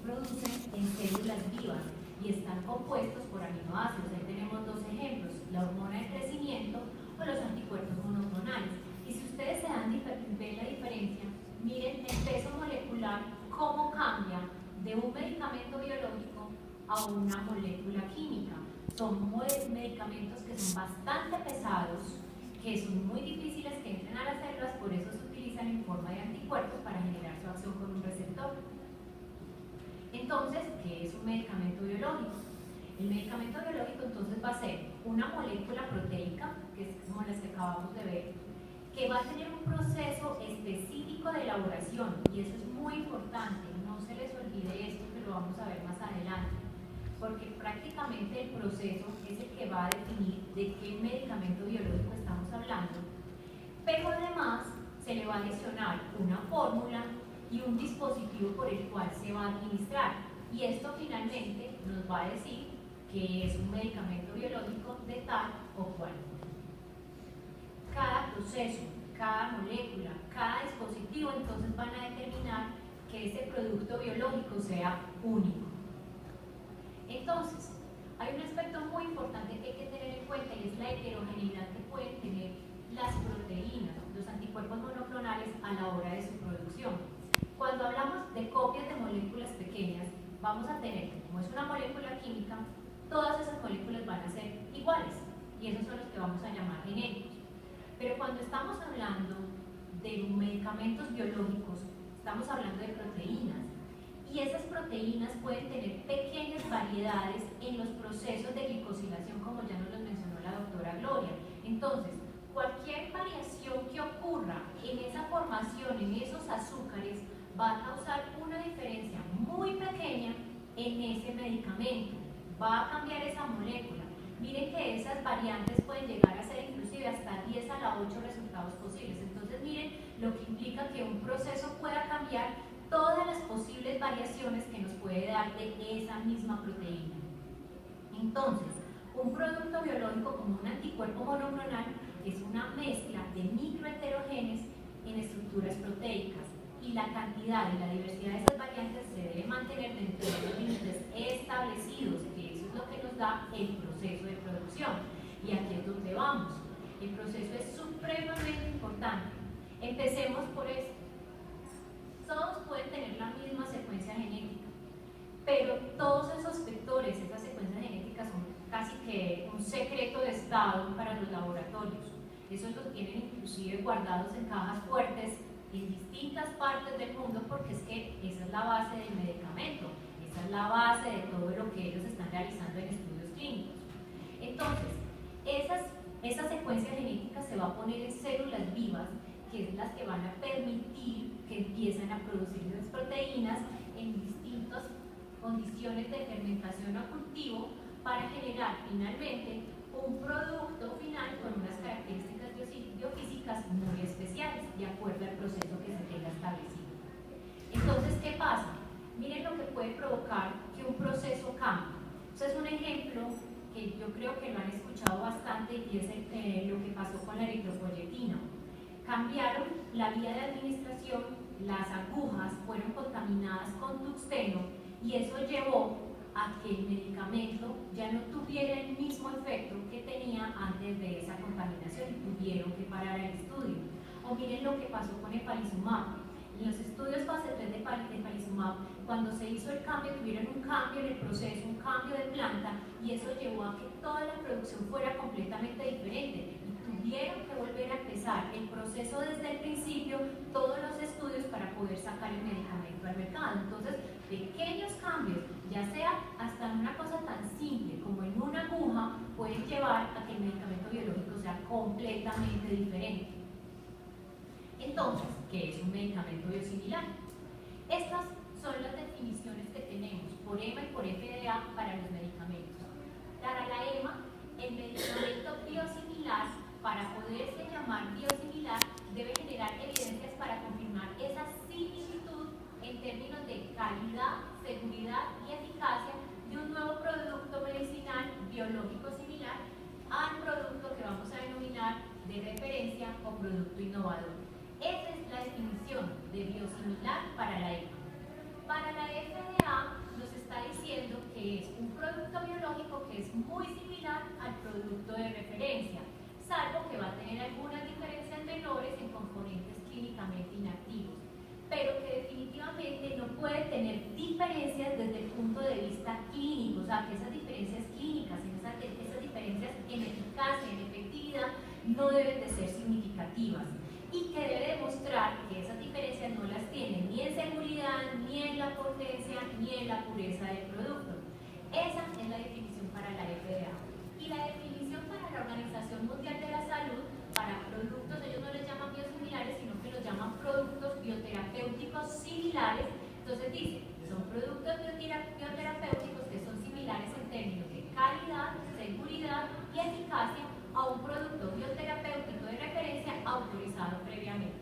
producen en células vivas y están compuestos por aminoácidos. Ahí tenemos dos ejemplos, la hormona de crecimiento o los anticuerpos monoclonales. Y si ustedes ven la diferencia, miren el peso molecular, cómo cambia de un medicamento biológico a una molécula química. Son medicamentos que son bastante pesados, que son muy difíciles que entren a las células, por eso se utilizan en forma de anticuerpos para generar su acción con un receptor. Entonces, ¿qué es un medicamento biológico? El medicamento biológico entonces va a ser una molécula proteica, que es como las que acabamos de ver, que va a tener un proceso específico de elaboración, y eso es muy importante, no se les olvide esto, que lo vamos a ver más adelante, porque prácticamente el proceso es el que va a definir de qué medicamento biológico estamos hablando, pero además se le va a adicionar una fórmula y un dispositivo por el cual se va a administrar, y esto finalmente nos va a decir que es un medicamento biológico de tal o cual. Cada proceso, cada molécula, cada dispositivo entonces van a determinar que ese producto biológico sea único. Entonces, hay un aspecto muy importante que hay que tener en cuenta, y es la heterogeneidad que pueden tener las proteínas, los anticuerpos monoclonales a la hora de su producción. Cuando hablamos de copias de moléculas pequeñas, vamos a tener, como es una molécula química, todas esas moléculas van a ser iguales, y esos son los que vamos a llamar genéticos. Pero cuando estamos hablando de medicamentos biológicos, estamos hablando de proteínas, y esas proteínas pueden tener pequeñas variedades en los procesos de glicosilación, como ya nos lo mencionó la doctora Gloria. Entonces, cualquier variación que ocurra en esa formación, en esos azúcares, va a causar una diferencia muy pequeña en ese medicamento, va a cambiar esa molécula. Miren que esas variantes pueden llegar a ser inclusive hasta 10 a la 8 resultados posibles. Entonces miren lo que implica que un proceso pueda cambiar todas las posibles variaciones que nos puede dar de esa misma proteína. Entonces, un producto biológico como un anticuerpo monoclonal es una mezcla de microheterogenes en estructuras proteicas, y la cantidad y la diversidad de esas variantes se debe mantener dentro de los límites establecidos, que eso es lo que nos da el proceso de producción. Y aquí es donde vamos. El proceso es supremamente importante. Empecemos por eso. Todos pueden tener la misma secuencia genética, pero todos esos vectores, esas secuencias genéticas, son casi que un secreto de estado para los laboratorios. Esos los tienen inclusive guardados en cajas fuertes en distintas partes del mundo, porque es que esa es la base del medicamento, esa es la base de todo lo que ellos están realizando en estudios clínicos. Entonces, esa secuencia genética se va a poner en células vivas, que es las que van a permitir que empiecen a producir esas proteínas en distintas condiciones de fermentación o cultivo, para generar finalmente un producto final con unas características biofísicas muy especiales, de acuerdo al proceso que se tenga establecido. Entonces, ¿qué pasa? Miren lo que puede provocar que un proceso cambie. Este es un ejemplo que yo creo que lo han escuchado bastante, y es lo que pasó con la eritropoyetina. Cambiaron la vía de administración, las agujas fueron contaminadas con tuxteno, y eso llevó a que el medicamento ya no tuviera el mismo efecto que tenía antes de esa contaminación, y tuvieron que parar el estudio. O miren lo que pasó con Efalisumab. En los estudios fase 3 de Efalisumab, cuando se hizo el cambio, tuvieron un cambio en el proceso, un cambio de planta, y eso llevó a que toda la producción fuera completamente diferente, y tuvieron que volver a empezar el proceso desde el principio, todos los estudios, para poder sacar el medicamento al mercado. Entonces, pequeños cambios, ya sea hasta en una cosa tan simple como en una aguja, pueden llevar a que el medicamento biológico sea completamente diferente. Entonces, ¿qué es un medicamento biosimilar? Estas son las definiciones que tenemos por EMA y por FDA para los medicamentos. Para la EMA, el medicamento biosimilar, para poderse llamar biosimilar, debe generar evidencias para confirmar esa similitud en términos de calidad, seguridad y eficacia de un nuevo producto medicinal biológico similar al producto que vamos a denominar de referencia o producto innovador. Esa es la definición de biosimilar para la EMA. para la FDA nos está diciendo que es un producto biológico que es muy similar al producto de referencia, salvo que va a tener algunas diferencias menores en componentes clínicamente inactivos, pero que definitivamente no puede tener diferencias desde el punto de vista clínico, o sea, que esas diferencias clínicas, esas diferencias en eficacia, en efectividad, no deben de ser significativas, y que debe demostrar que esas diferencias no las tiene ni en seguridad, ni en la potencia, ni en la pureza del producto. Esa es la definición para la FDA. Y la definición para la Organización Mundial de la Salud, para productos, ellos no les llaman biosimilares, sino que los llaman productos bioterapéuticos similares. Entonces dice, son productos bioterapéuticos que son similares en términos de calidad, seguridad y eficacia a un producto bioterapéutico de referencia autorizado previamente.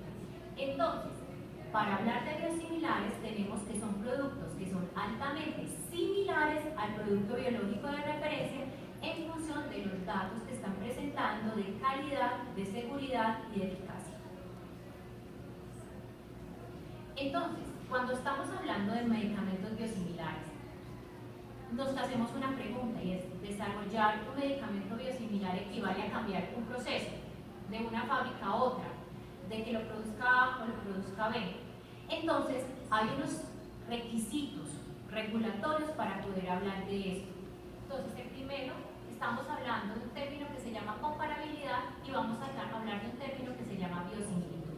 Entonces, para hablar de biosimilares tenemos que son productos que son altamente similares al producto biológico de referencia en función de los datos que están presentando de calidad, de seguridad y de eficacia. Entonces, cuando estamos hablando de medicamentos biosimilares, nos hacemos una pregunta y es: ¿desarrollar un medicamento biosimilar equivale a cambiar un proceso de una fábrica a otra, de que lo produzca A o lo produzca B? Entonces, hay unos requisitos regulatorios para poder hablar de esto. Entonces, el primero, estamos hablando de un término que se llama comparabilidad y vamos a hablar de un término que se llama biosimilitud.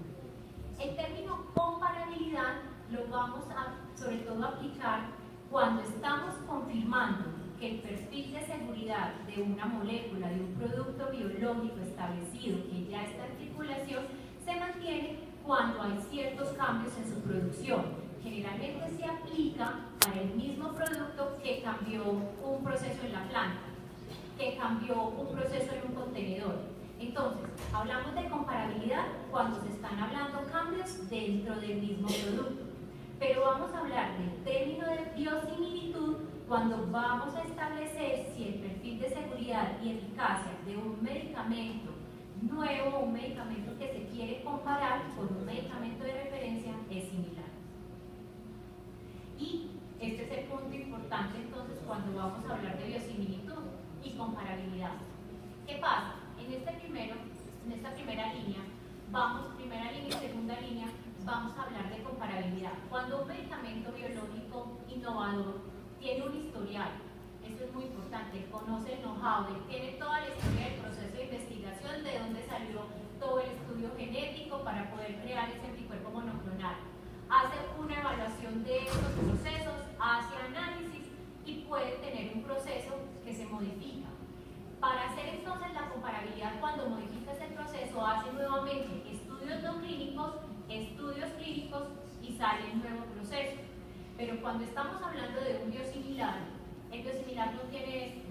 El término comparabilidad lo vamos a, sobre todo, aplicar cuando estamos confirmando que el perfil de seguridad de una molécula, de un producto biológico establecido que ya está en circulación, se mantiene cuando hay ciertos cambios en su producción. Generalmente se aplica para el mismo producto que cambió un proceso en la planta, que cambió un proceso en un contenedor. Entonces, hablamos de comparabilidad cuando se están hablando cambios dentro del mismo producto. Pero vamos a hablar del término de biosimilitud cuando vamos a establecer si el perfil de seguridad y eficacia de un medicamento nuevo, un medicamento que se quiere comparar con un medicamento de referencia, es similar. Y este es el punto importante entonces cuando vamos a hablar de biosimilitud y comparabilidad. ¿Qué pasa? En esta primera línea, primera línea y segunda línea, vamos a hablar de comparabilidad. Cuando un medicamento biológico innovador tiene un historial, esto es muy importante, conoce el know-how, tiene toda la historia del proceso de investigación, de dónde salió todo el estudio genético para poder crear ese anticuerpo monoclonal, hace una evaluación de estos procesos, hace análisis y puede tener un proceso que se modifica. Para hacer entonces la comparabilidad, cuando modificas el proceso, hace nuevamente estudios no clínicos, estudios clínicos y sale un nuevo proceso. Pero cuando estamos hablando de un biosimilar, el biosimilar no tiene esto.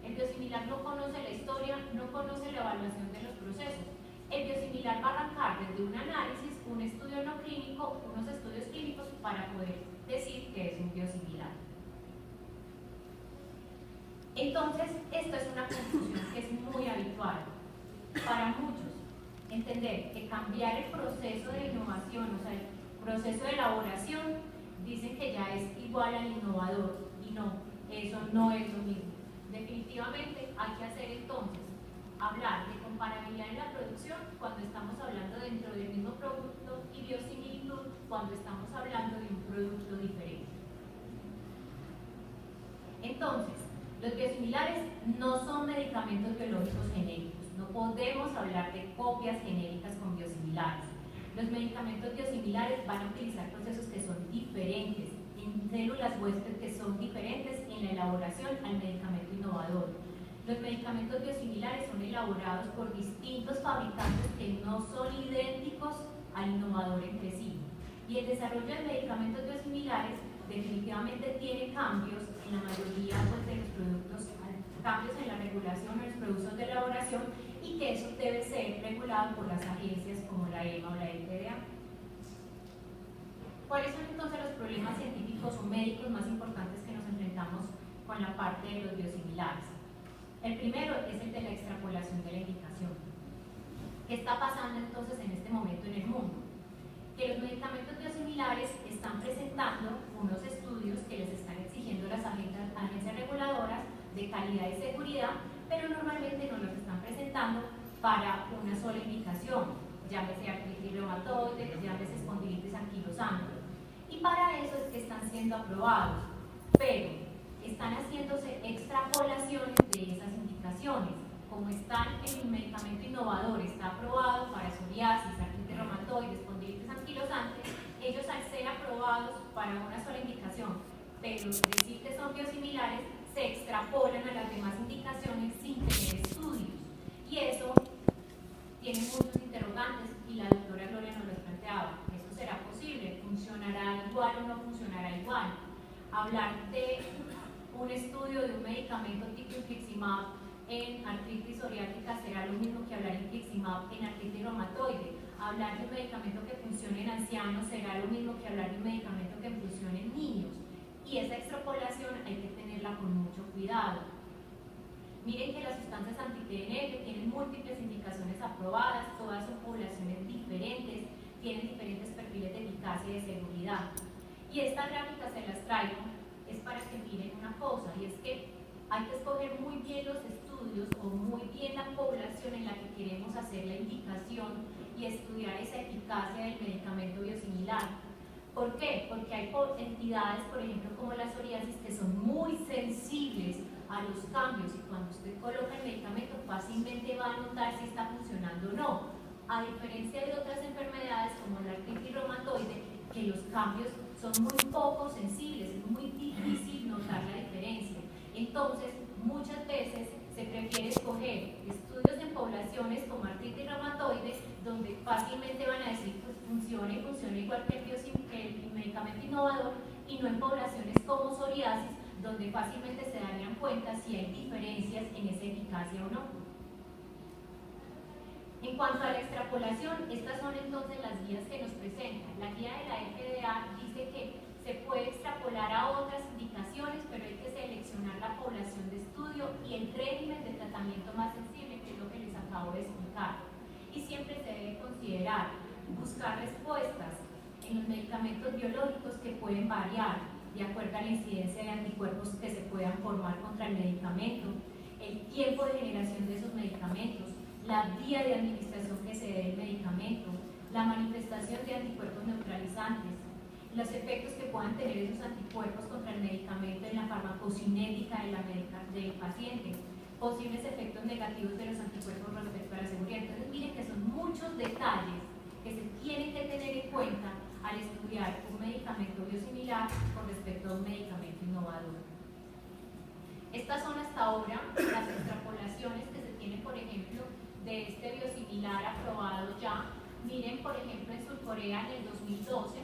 El biosimilar no conoce la historia, no conoce la evaluación de los procesos. El biosimilar va a arrancar desde un análisis, un estudio no clínico, unos estudios clínicos para poder decir que es un biosimilar. Entonces, esta es una confusión que es muy habitual para muchos. Entender que cambiar el proceso de innovación, o sea, el proceso de elaboración, dicen que ya es igual al innovador, y no, eso no es lo mismo. Definitivamente hay que hacer entonces hablar de comparabilidad en la producción cuando estamos hablando dentro del mismo producto y biosimilitud cuando estamos hablando de un producto diferente. Entonces, los biosimilares no son medicamentos biológicos genéricos. No podemos hablar de copias genéricas con biosimilares. Los medicamentos biosimilares van a utilizar procesos que son diferentes, en células huésped que son diferentes en la elaboración al medicamento innovador. Los medicamentos biosimilares son elaborados por distintos fabricantes que no son idénticos al innovador entre sí. Y el desarrollo de medicamentos biosimilares definitivamente tiene cambios en la mayoría de los productos, cambios en la regulación de los productos de elaboración, y que eso debe ser regulado por las agencias como la EMA o la FDA. ¿Cuáles son entonces los problemas científicos o médicos más importantes que nos enfrentamos con la parte de los biosimilares? El primero es el de la extrapolación de la indicación. ¿Qué está pasando entonces en este momento en el mundo? Que los medicamentos biosimilares están presentando unos de calidad y seguridad, pero normalmente no los están presentando para una sola indicación, llámese artritis reumatoide, llámese espondilitis anquilosante. Y para eso es que están siendo aprobados, pero están haciéndose extrapolaciones de esas indicaciones. Como están en un medicamento innovador, está aprobado para psoriasis, artritis reumatoide, espondilitis anquilosante, ellos al ser aprobados para una sola indicación, pero decir que son biosimilares, se extrapolan a las demás indicaciones sin tener estudios. Y eso tiene muchos interrogantes y la doctora Gloria nos lo planteaba. ¿Eso será posible? ¿Funcionará igual o no funcionará igual? Hablar de un estudio de un medicamento tipo infliximab en artritis psoriática será lo mismo que hablar de infliximab en artritis reumatoide. Hablar de un medicamento que funcione en ancianos será lo mismo que hablar de un medicamento que funcione en niños. Y esa extrapolación hay que tenerla con mucho cuidado. Miren que las sustancias anti-TNF tienen múltiples indicaciones aprobadas, todas son poblaciones diferentes, tienen diferentes perfiles de eficacia y de seguridad. Y esta gráfica se las traigo es para que miren una cosa, y es que hay que escoger muy bien los estudios o muy bien la población en la que queremos hacer la indicación y estudiar esa eficacia del medicamento biosimilar. ¿Por qué? Porque hay entidades, por ejemplo, como la psoriasis, que son muy sensibles a los cambios y cuando usted coloca el medicamento fácilmente va a notar si está funcionando o no. A diferencia de otras enfermedades como la artritis reumatoide, que los cambios son muy poco sensibles, es muy difícil notar la diferencia. Entonces, muchas veces se prefiere escoger estudios en poblaciones como artritis reumatoide, donde fácilmente van a decir, pues funciona igual que el medicamento innovador, y no en poblaciones como psoriasis, donde fácilmente se darían cuenta si hay diferencias en esa eficacia o no. En cuanto a la extrapolación, estas son entonces las guías que nos presentan. La guía de la FDA dice que se puede extrapolar a otras indicaciones, pero hay que seleccionar la población de estudio y el régimen de tratamiento más sensible, que es lo que les acabo de explicar. Y siempre se debe considerar buscar respuestas en los medicamentos biológicos que pueden variar de acuerdo a la incidencia de anticuerpos que se puedan formar contra el medicamento, el tiempo de generación de esos medicamentos, la vía de administración que se dé el medicamento, la manifestación de anticuerpos neutralizantes, los efectos que puedan tener esos anticuerpos contra el medicamento en la farmacocinética del paciente, posibles efectos negativos de los anticuerpos respecto a la seguridad. Entonces miren que son muchos detalles que se tienen que tener en cuenta al estudiar un medicamento biosimilar con respecto a un medicamento innovador. Estas son hasta ahora las extrapolaciones que se tienen, por ejemplo, de este biosimilar aprobado ya. Miren, por ejemplo, en Surcorea en el 2012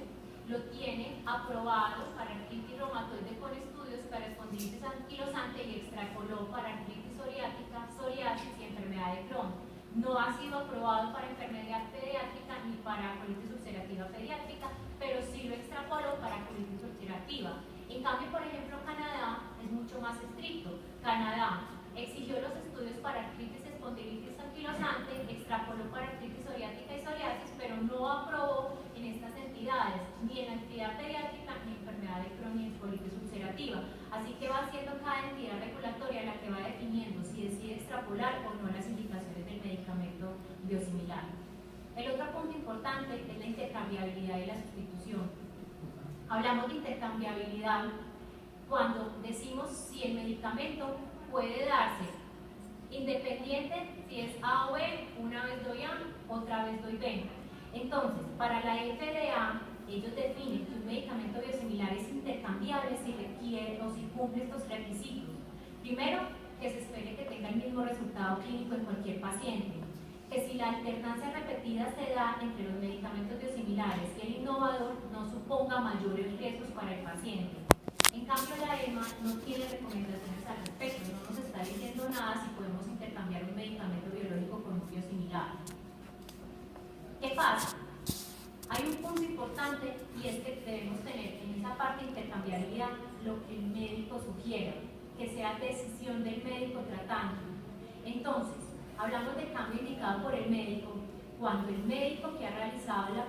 lo tienen aprobado para artritis reumatoide con estudios para espondilitis anquilosante y extrapoló para artritis psoriática, psoriasis y enfermedad de Crohn. No ha sido aprobado para enfermedad pediátrica ni para colitis ulcerativa pediátrica, pero sí lo extrapoló para colitis ulcerativa. En cambio, por ejemplo, Canadá es mucho más estricto. Canadá exigió los estudios para artritis espondilitis anquilosante, extrapoló para artritis psoriática y psoriasis, pero no aprobó en estas entidades, ni en la entidad pediátrica, ni en enfermedad de Crohn, ni en colitis ulcerativa. Así que va siendo cada entidad regulatoria la que va definiendo si decide extrapolar o no las indicaciones del medicamento biosimilar. El otro punto importante es la intercambiabilidad y la sustitución. Hablamos de intercambiabilidad cuando decimos si el medicamento puede darse independiente, si es A o B, una vez doy A, otra vez doy B. Entonces, para la FDA, ellos definen que un medicamento biosimilar es intercambiable si requiere o si cumple estos requisitos. Primero, que se espere que tenga el mismo resultado clínico en cualquier paciente. Que si la alternancia repetida se da entre los medicamentos biosimilares y el innovador, no suponga mayores riesgos para el paciente. En cambio, la EMA no tiene recomendaciones al respecto, no nos está diciendo nada si podemos intercambiar un medicamento biológico con un biosimilar. ¿Qué pasa? Hay un punto importante y es que debemos tener en esa parte de intercambiabilidad lo que el médico sugiera, que sea decisión del médico tratante. Entonces, hablamos de cambio indicado por el médico cuando el médico que ha realizado la